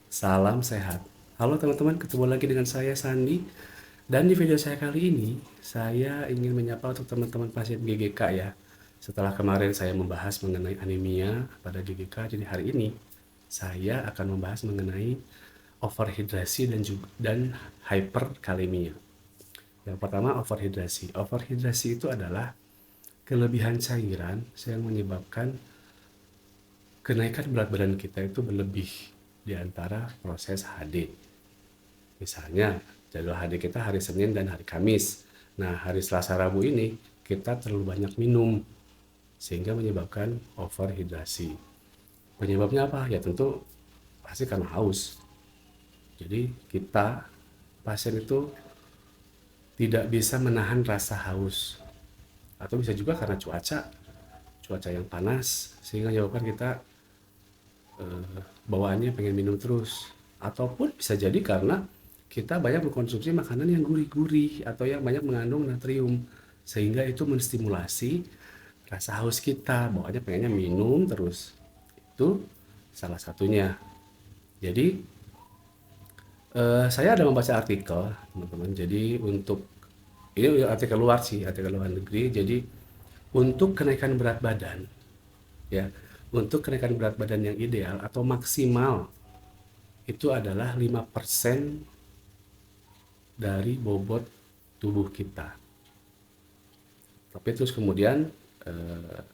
Salam sehat. Halo teman-teman, ketemu lagi dengan saya Sandi. Dan di video saya kali ini, saya ingin menyapa untuk teman-teman pasien GGK ya. Setelah kemarin saya membahas mengenai anemia pada GGK, jadi hari ini saya akan membahas mengenai overhidrasi dan hyperkalemia. Yang pertama overhidrasi. Overhidrasi itu adalah kelebihan cairan yang menyebabkan kenaikan berat badan kita itu berlebih di antara proses HD. Misalnya, jadwal HD kita hari Senin dan hari Kamis. Nah, hari Selasa Rabu ini kita terlalu banyak minum sehingga menyebabkan overhidrasi. Penyebabnya apa? Ya tentu pasti karena haus. Jadi kita pasien itu tidak bisa menahan rasa haus atau bisa juga karena cuaca yang panas sehingga menyebabkan kita bawaannya pengen minum terus, ataupun bisa jadi karena kita banyak mengkonsumsi makanan yang gurih-gurih atau yang banyak mengandung natrium sehingga itu menstimulasi rasa haus kita, bawaannya pengennya minum terus. Itu salah satunya. Jadi saya ada membaca artikel teman-teman, jadi untuk ini artikel luar sih, artikel luar negeri. Jadi untuk kenaikan berat badan ya, untuk kenaikan berat badan yang ideal atau maksimal itu adalah 5% dari bobot tubuh kita. Tapi terus kemudian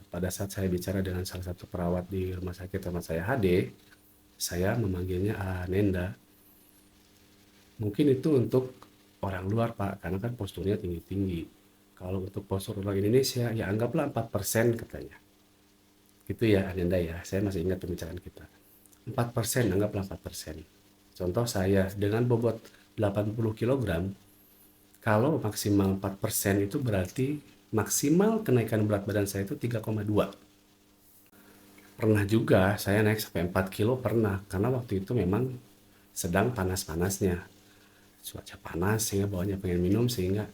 pada saat saya bicara dengan salah satu perawat di rumah sakit tempat saya HD, saya memanggilnya Anenda. Mungkin itu untuk orang luar Pak, karena kan posturnya tinggi-tinggi. Kalau untuk postur orang Indonesia, ya anggaplah 4% katanya. Gitu ya Anenda ya, saya masih ingat pembicaraan kita. 4%, anggaplah 4%. Contoh saya dengan bobot 80 kilogram, kalau maksimal 4% itu berarti maksimal kenaikan berat badan saya itu 3,2. Pernah juga saya naik sampai 4 kilo pernah, karena waktu itu memang sedang panas-panasnya. Cuaca panas sehingga bawahnya pengen minum sehingga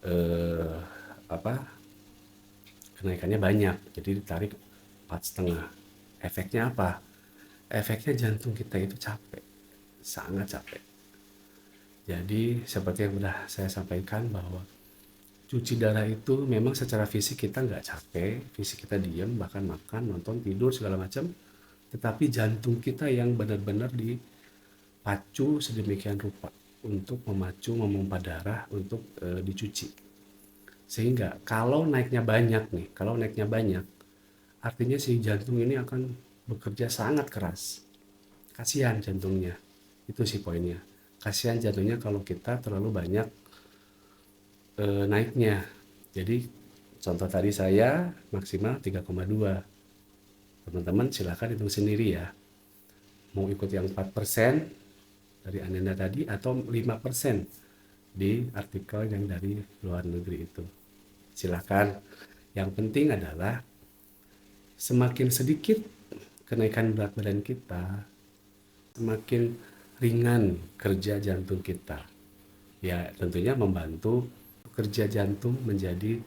eh, apa kenaikannya banyak. Jadi ditarik 4,5. Efeknya apa? Efeknya jantung kita itu capek, sangat capek. Jadi seperti yang sudah saya sampaikan bahwa cuci darah itu memang secara fisik kita nggak capek, fisik kita diam, bahkan makan, nonton, tidur, segala macam. Tetapi jantung kita yang benar-benar dipacu sedemikian rupa untuk memacu, memompa darah untuk dicuci. Sehingga kalau naiknya banyak nih, kalau naiknya banyak, artinya si jantung ini akan bekerja sangat keras. Kasihan jantungnya, itu sih poinnya. Kasihan jantungnya kalau kita terlalu banyak naiknya. Jadi contoh tadi saya maksimal 3,2. Teman-teman silahkan hitung sendiri ya. Mau ikut yang 4% dari Ananda tadi atau 5% di artikel yang dari luar negeri itu. Silahkan. Yang penting adalah semakin sedikit kenaikan berat badan kita, semakin ringan kerja jantung kita. Ya tentunya membantu kerja jantung menjadi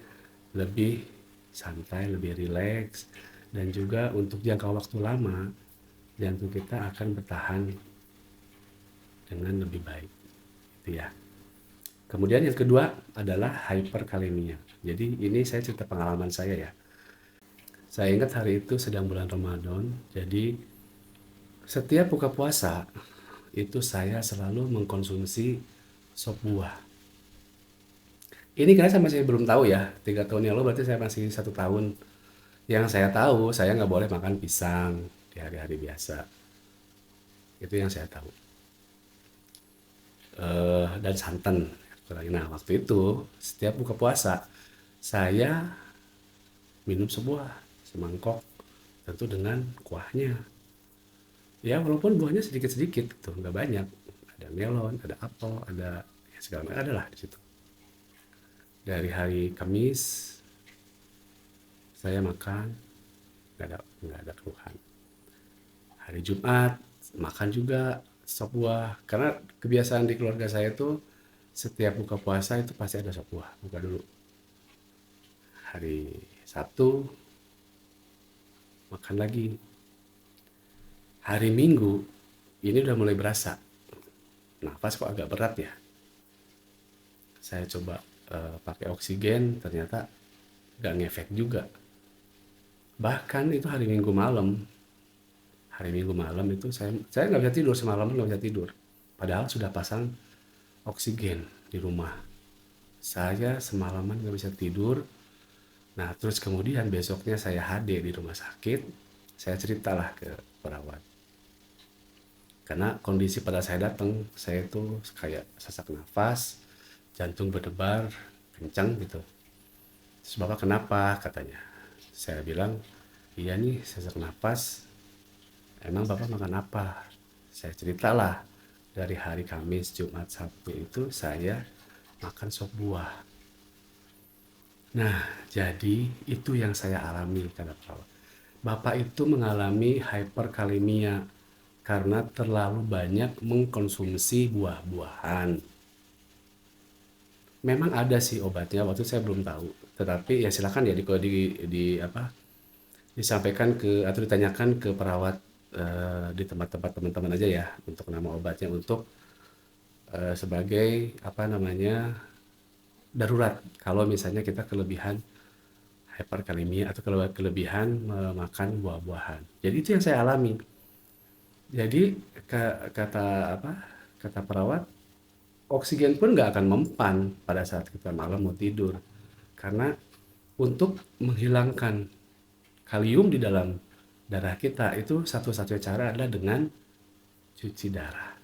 lebih santai, lebih rileks, dan juga untuk jangka waktu lama jantung kita akan bertahan dengan lebih baik. Itu ya. Kemudian yang kedua adalah hyperkalemia. Jadi ini saya cerita pengalaman saya ya. Saya ingat hari itu sedang bulan Ramadan, jadi setiap buka puasa itu saya selalu mengkonsumsi sop buah. Ini kan saya masih belum tahu ya, 3 tahun yang lalu berarti saya masih 1 tahun. Yang saya tahu, saya nggak boleh makan pisang di hari-hari biasa. Itu yang saya tahu. Dan santan. Nah, waktu itu setiap buka puasa saya minum sebuah semangkok, tentu dengan kuahnya. Ya walaupun buahnya sedikit-sedikit gitu, nggak banyak. Ada melon, ada apel, ada ya segala macam ada lah di situ. Dari hari Kamis saya makan, nggak ada keluhan. Hari Jumat makan juga sop buah, karena kebiasaan di keluarga saya tuh setiap buka puasa itu pasti ada sop buah. Buka dulu. Hari Sabtu makan lagi. Hari Minggu ini udah mulai berasa, nafas kok agak berat ya. Saya coba pakai oksigen, ternyata nggak ngefek juga. Bahkan itu hari Minggu malam itu saya nggak bisa tidur, semalam nggak bisa tidur. Padahal sudah pasang oksigen di rumah. Saya semalaman nggak bisa tidur. Nah, terus kemudian besoknya saya HD di rumah sakit. Saya ceritalah ke perawat. Karena kondisi pada saya datang, saya tuh kayak sesak nafas, jantung berdebar, kencang gitu. Terus Bapak kenapa? Katanya. Saya bilang, iya nih sesak nafas. Emang Bapak makan apa? Saya ceritalah, dari hari Kamis, Jumat, Sabtu itu saya makan sop buah. Nah, jadi itu yang saya alami, kata perawat. Bapak itu mengalami hyperkalemia karena terlalu banyak mengkonsumsi buah-buahan. Memang ada sih obatnya, waktu itu saya belum tahu. Tetapi ya silakan ya di apa disampaikan ke atau ditanyakan ke perawat di tempat-tempat teman-teman aja ya untuk nama obatnya untuk sebagai apa namanya darurat kalau misalnya kita kelebihan hyperkalemia atau kelebihan makan buah-buahan. Jadi itu yang saya alami. Jadi kata apa? Kata perawat, oksigen pun nggak akan mempan pada saat kita malam mau tidur. Karena untuk menghilangkan kalium di dalam darah kita itu satu-satunya cara adalah dengan cuci darah.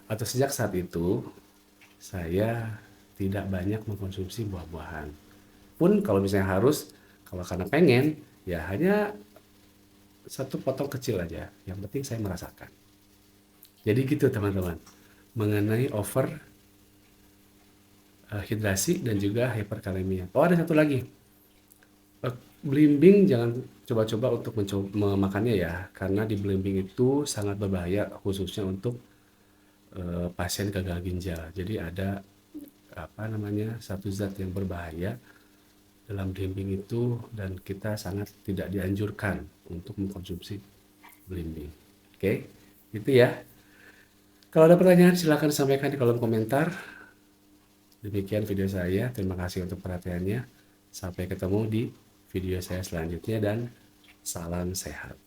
Atau sejak saat itu saya tidak banyak mengkonsumsi buah-buahan. Pun kalau misalnya harus, kalau karena pengen, ya hanya satu potong kecil aja. Yang penting saya merasakan. Jadi gitu teman-teman, mengenai over hidrasi dan juga hyperkalemia. Oh ada satu lagi, belimbing jangan coba-coba untuk memakannya ya, karena di belimbing itu sangat berbahaya khususnya untuk pasien gagal ginjal. Jadi ada apa namanya satu zat yang berbahaya dalam belimbing itu dan kita sangat tidak dianjurkan untuk mengkonsumsi belimbing. Oke, itu ya. Kalau ada pertanyaan silahkan sampaikan di kolom komentar. Demikian video saya. Terima kasih untuk perhatiannya. Sampai ketemu di video saya selanjutnya dan salam sehat.